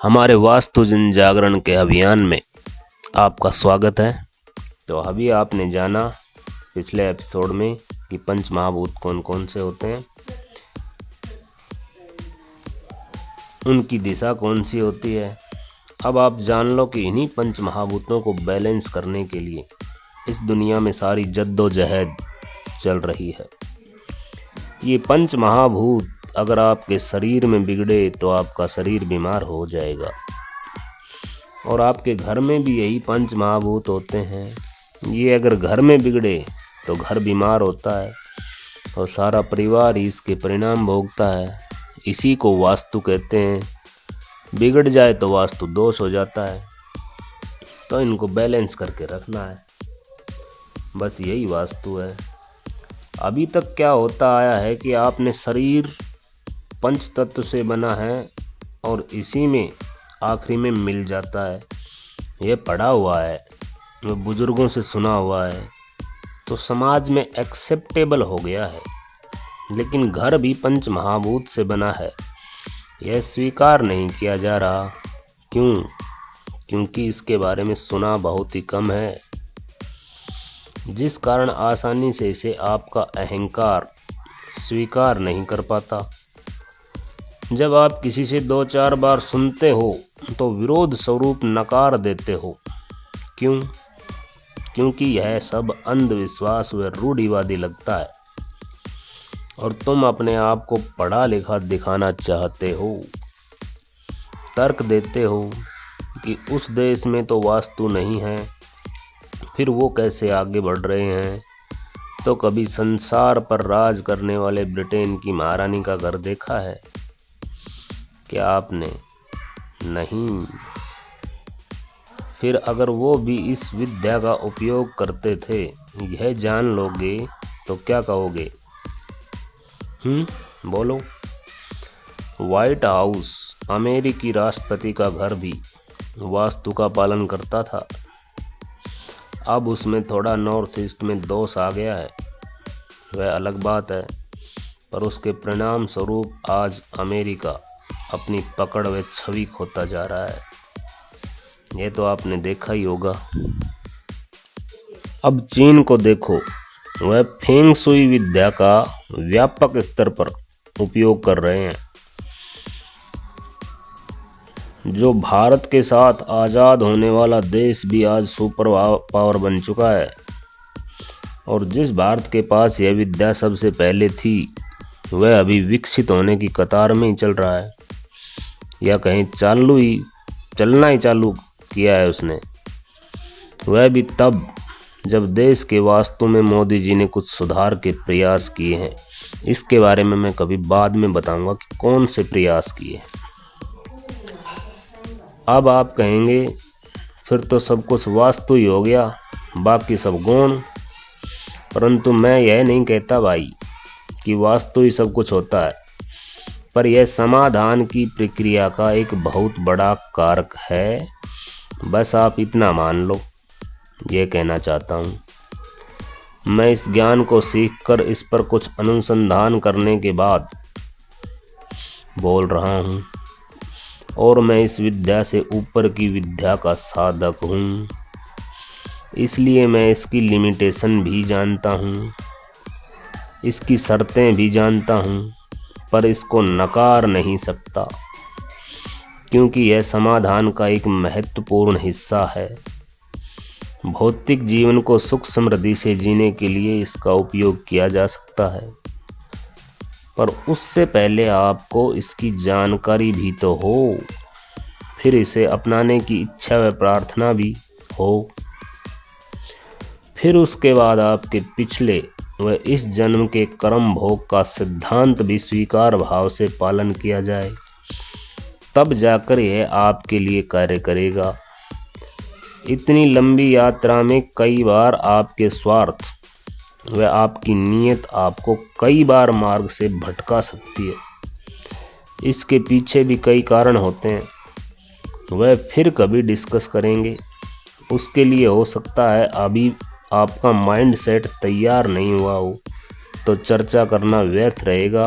हमारे वास्तु जन जागरण के अभियान में आपका स्वागत है। तो अभी आपने जाना पिछले एपिसोड में कि पंच महाभूत कौन कौन से होते हैं, उनकी दिशा कौन सी होती है। अब आप जान लो कि इन्हीं पंच महाभूतों को बैलेंस करने के लिए इस दुनिया में सारी जद्दोजहद चल रही है। ये पंच महाभूत अगर आपके शरीर में बिगड़े तो आपका शरीर बीमार हो जाएगा, और आपके घर में भी यही पंच महाभूत होते हैं। ये अगर घर में बिगड़े तो घर बीमार होता है और सारा परिवार ही इसके परिणाम भोगता है। इसी को वास्तु कहते हैं। बिगड़ जाए तो वास्तु दोष हो जाता है, तो इनको बैलेंस करके रखना है, बस यही वास्तु है। अभी तक क्या होता आया है कि आपने शरीर पंच तत्व से बना है और इसी में आखिरी में मिल जाता है। ये पढ़ा हुआ है, ये बुजुर्गों से सुना हुआ है, तो समाज में एक्सेप्टेबल हो गया है। लेकिन घर भी पंच महाभूत से बना है, यह स्वीकार नहीं किया जा रहा। क्यों? क्योंकि इसके बारे में सुना बहुत ही कम है, जिस कारण आसानी से इसे आपका अहंकार स्वीकार नहीं कर पाता। जब आप किसी से 2-4 बार सुनते हो तो विरोध स्वरूप नकार देते हो। क्यों? क्योंकि यह सब अंधविश्वास व रूढ़िवादी लगता है और तुम अपने आप को पढ़ा लिखा दिखाना चाहते हो। तर्क देते हो कि उस देश में तो वास्तु नहीं है, फिर वो कैसे आगे बढ़ रहे हैं। तो कभी संसार पर राज करने वाले ब्रिटेन की महारानी का घर देखा है क्या आपने? नहीं। फिर अगर वो भी इस विद्या का उपयोग करते थे, यह जान लोगे तो क्या कहोगे? बोलो। व्हाइट हाउस अमेरिकी राष्ट्रपति का घर भी वास्तु का पालन करता था। अब उसमें थोड़ा नॉर्थ ईस्ट में दोष आ गया है, वह अलग बात है, पर उसके परिणाम स्वरूप आज अमेरिका अपनी पकड़ व छवि खोता जा रहा है। ये तो आपने देखा ही होगा। अब चीन को देखो, वह फेंग शुई विद्या का व्यापक स्तर पर उपयोग कर रहे हैं। जो भारत के साथ आज़ाद होने वाला देश भी आज सुपर पावर बन चुका है, और जिस भारत के पास यह विद्या सबसे पहले थी वह अभी विकसित होने की कतार में ही चल रहा है, या कहीं चलना ही चालू किया है उसने। वह भी तब जब देश के वास्तु में मोदी जी ने कुछ सुधार के प्रयास किए हैं। इसके बारे में मैं कभी बाद में बताऊंगा कि कौन से प्रयास किए। अब आप कहेंगे फिर तो सब कुछ वास्तु ही हो गया, बाकी सब गौण। परंतु मैं यह नहीं कहता भाई कि वास्तु ही सब कुछ होता है, पर यह समाधान की प्रक्रिया का एक बहुत बड़ा कारक है। बस आप इतना मान लो, ये कहना चाहता हूँ। मैं इस ज्ञान को सीखकर इस पर कुछ अनुसंधान करने के बाद बोल रहा हूँ, और मैं इस विद्या से ऊपर की विद्या का साधक हूँ, इसलिए मैं इसकी लिमिटेशन भी जानता हूँ, इसकी शर्तें भी जानता हूँ, पर इसको नकार नहीं सकता, क्योंकि यह समाधान का एक महत्वपूर्ण हिस्सा है। भौतिक जीवन को सुख समृद्धि से जीने के लिए इसका उपयोग किया जा सकता है, पर उससे पहले आपको इसकी जानकारी भी तो हो, फिर इसे अपनाने की इच्छा व प्रार्थना भी हो। फिर उसके बाद आपके पिछले व इस जन्म के कर्म भोग का सिद्धांत भी स्वीकार भाव से पालन किया जाए, तब जाकर यह आपके लिए कार्य करेगा। इतनी लंबी यात्रा में कई बार आपके स्वार्थ व आपकी नीयत आपको कई बार मार्ग से भटका सकती है। इसके पीछे भी कई कारण होते हैं, वह फिर कभी डिस्कस करेंगे। उसके लिए हो सकता है अभी आपका माइंड सेट तैयार नहीं हुआ हो, तो चर्चा करना व्यर्थ रहेगा,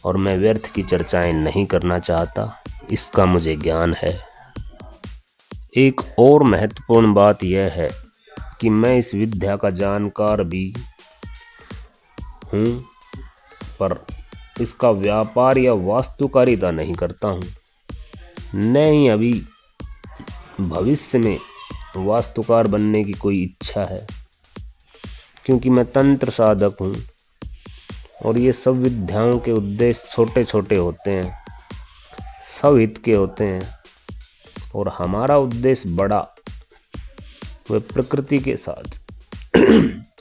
और मैं व्यर्थ की चर्चाएं नहीं करना चाहता। इसका मुझे ज्ञान है। एक और महत्वपूर्ण बात यह है कि मैं इस विद्या का जानकार भी हूँ, पर इसका व्यापार या वास्तुकारिता नहीं करता हूँ। न ही अभी भविष्य में वास्तुकार बनने की कोई इच्छा है, क्योंकि मैं तंत्र साधक हूँ और ये सब विद्याओं के उद्देश्य छोटे छोटे होते हैं, सब हित के होते हैं, और हमारा उद्देश्य बड़ा, वह प्रकृति के साथ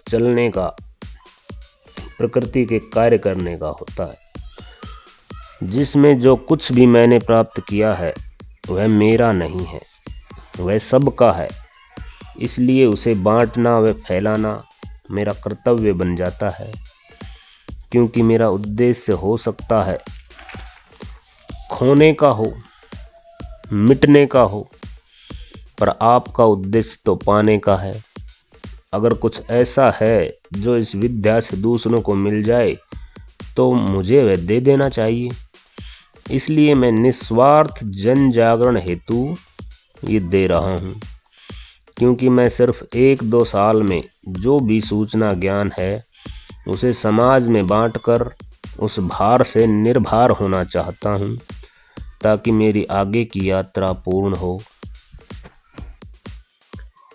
चलने का, प्रकृति के कार्य करने का होता है, जिसमें जो कुछ भी मैंने प्राप्त किया है वह मेरा नहीं है, वह सबका है। इसलिए उसे बांटना व फैलाना मेरा कर्तव्य बन जाता है, क्योंकि मेरा उद्देश्य हो सकता है खोने का हो, मिटने का हो, पर आपका उद्देश्य तो पाने का है। अगर कुछ ऐसा है जो इस विद्या से दूसरों को मिल जाए तो मुझे वह दे देना चाहिए। इसलिए मैं निस्वार्थ जन जागरण हेतु ये दे रहा हूँ, क्योंकि मैं सिर्फ 1-2 साल में जो भी सूचना ज्ञान है उसे समाज में बांटकर उस भार से निर्भर होना चाहता हूँ, ताकि मेरी आगे की यात्रा पूर्ण हो।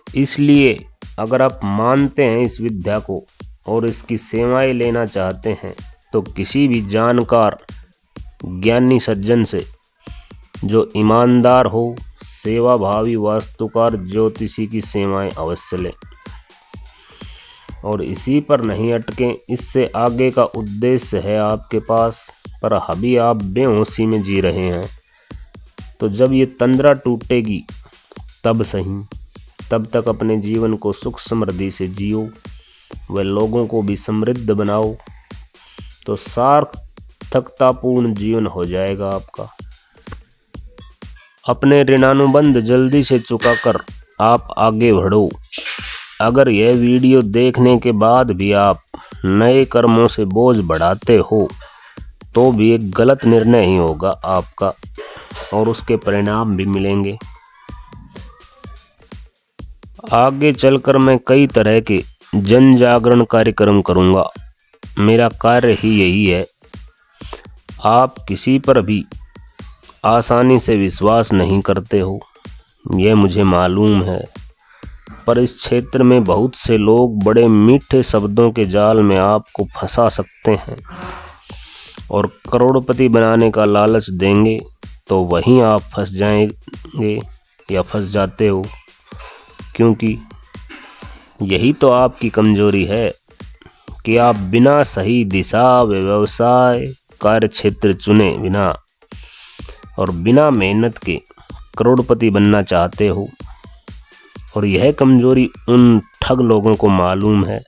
इसलिए अगर आप मानते हैं इस विद्या को और इसकी सेवाएं लेना चाहते हैं तो किसी भी जानकार ज्ञानी सज्जन से, जो ईमानदार हो, सेवाभावी वास्तुकार ज्योतिषी की सेवाएं अवश्य लें। और इसी पर नहीं अटकें, इससे आगे का उद्देश्य है आपके पास, पर अभी आप बेहोशी में जी रहे हैं। तो जब ये तंद्रा टूटेगी तब सही, तब तक अपने जीवन को सुख समृद्धि से जियो व लोगों को भी समृद्ध बनाओ, तो सार्थकतापूर्ण जीवन हो जाएगा आपका। अपने ऋणानुबंध जल्दी से चुकाकर आप आगे बढ़ो। अगर यह वीडियो देखने के बाद भी आप नए कर्मों से बोझ बढ़ाते हो तो भी एक गलत निर्णय ही होगा आपका, और उसके परिणाम भी मिलेंगे। आगे चलकर मैं कई तरह के जन जागरण कार्यक्रम करूँगा। मेरा कार्य ही यही है। आप किसी पर भी आसानी से विश्वास नहीं करते हो, यह मुझे मालूम है, पर इस क्षेत्र में बहुत से लोग बड़े मीठे शब्दों के जाल में आपको फंसा सकते हैं और करोड़पति बनाने का लालच देंगे, तो वहीं आप फंस जाएंगे या फंस जाते हो, क्योंकि यही तो आपकी कमजोरी है कि आप बिना सही दिशा व व्यवसाय कार्य क्षेत्र चुने बिना और बिना मेहनत के करोड़पति बनना चाहते हो। और यह कमजोरी उन ठग लोगों को मालूम है,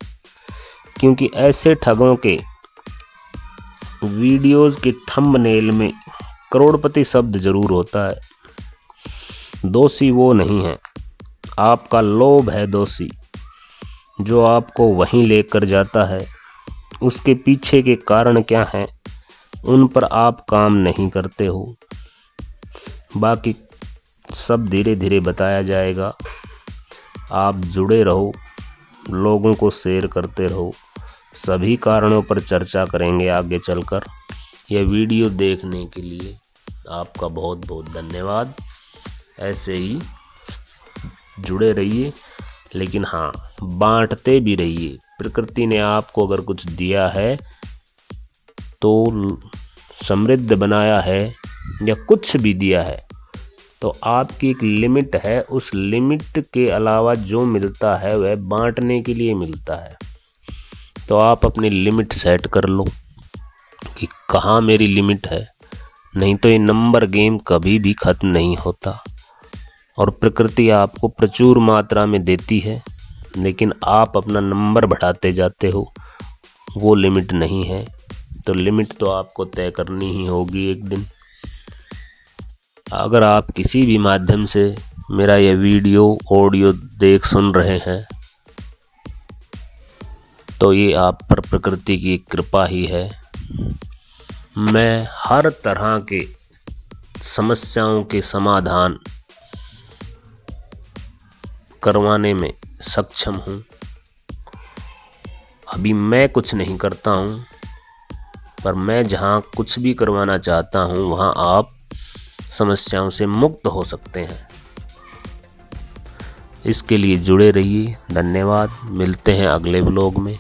क्योंकि ऐसे ठगों के वीडियोस के थंबनेल में करोड़पति शब्द जरूर होता है। दोषी वो नहीं है, आपका लोभ है दोषी, जो आपको वहीं लेकर जाता है। उसके पीछे के कारण क्या हैं, उन पर आप काम नहीं करते हो। बाकी सब धीरे धीरे बताया जाएगा। आप जुड़े रहो, लोगों को शेयर करते रहो। सभी कारणों पर चर्चा करेंगे आगे चलकर। यह वीडियो देखने के लिए आपका बहुत बहुत धन्यवाद। ऐसे ही जुड़े रहिए, लेकिन हाँ, बांटते भी रहिए। प्रकृति ने आपको अगर कुछ दिया है तो समृद्ध बनाया है या कुछ भी दिया है, तो आपकी एक लिमिट है। उस लिमिट के अलावा जो मिलता है वह बांटने के लिए मिलता है। तो आप अपनी लिमिट सेट कर लो कि कहाँ मेरी लिमिट है, नहीं तो ये नंबर गेम कभी भी ख़त्म नहीं होता। और प्रकृति आपको प्रचुर मात्रा में देती है, लेकिन आप अपना नंबर बढ़ाते जाते हो, वो लिमिट नहीं है। तो लिमिट तो आपको तय करनी ही होगी एक दिन। अगर आप किसी भी माध्यम से मेरा यह वीडियो ऑडियो देख सुन रहे हैं तो ये आप पर प्रकृति की कृपा ही है। मैं हर तरह के समस्याओं के समाधान करवाने में सक्षम हूँ। अभी मैं कुछ नहीं करता हूँ, पर मैं जहाँ कुछ भी करवाना चाहता हूँ वहाँ आप समस्याओं से मुक्त हो सकते हैं। इसके लिए जुड़े रहिए। धन्यवाद। मिलते हैं अगले व्लॉग में।